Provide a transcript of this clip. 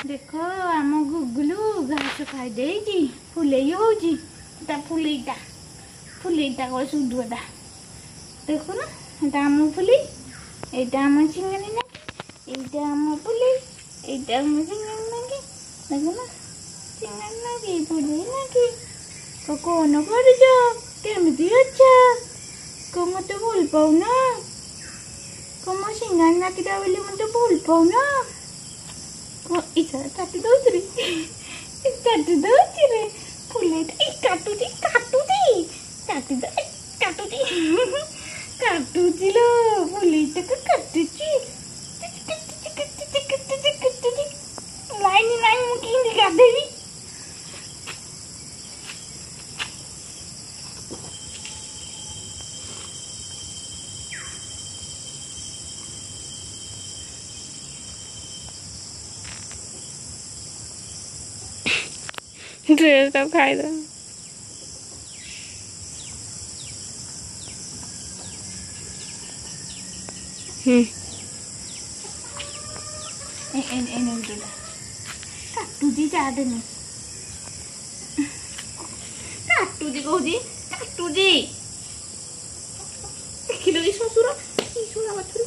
देख आम गुगुलू घास खाई देगी फुलई होगी फुलईटा फुलईटा कौन सुधुटा देखो ना এটা आम फुलई এইটা आम चिंगानी ना এইটা आम फुलई এইটা आम चिंगानी ना कि देखो ना चिंगानी ना कि फुलई ना कि तो कौन कर जा केमती अच्छा को मत भूल पाऊ ना को मो चिंगानी ना कि बोली मत भूल पाऊ ना इच्छा काटी दौच रे काटी दौच रे फुलईटा काटुची काटुची काटी दे काटुची काटुची लो फुलईटा काटुची लाइन लाइन मुझे गाधेवी ड्रेस तब खाई दो काटुची चाहते नहीं काटुची कहूँ काटुची देखिल ससुर बाछुरी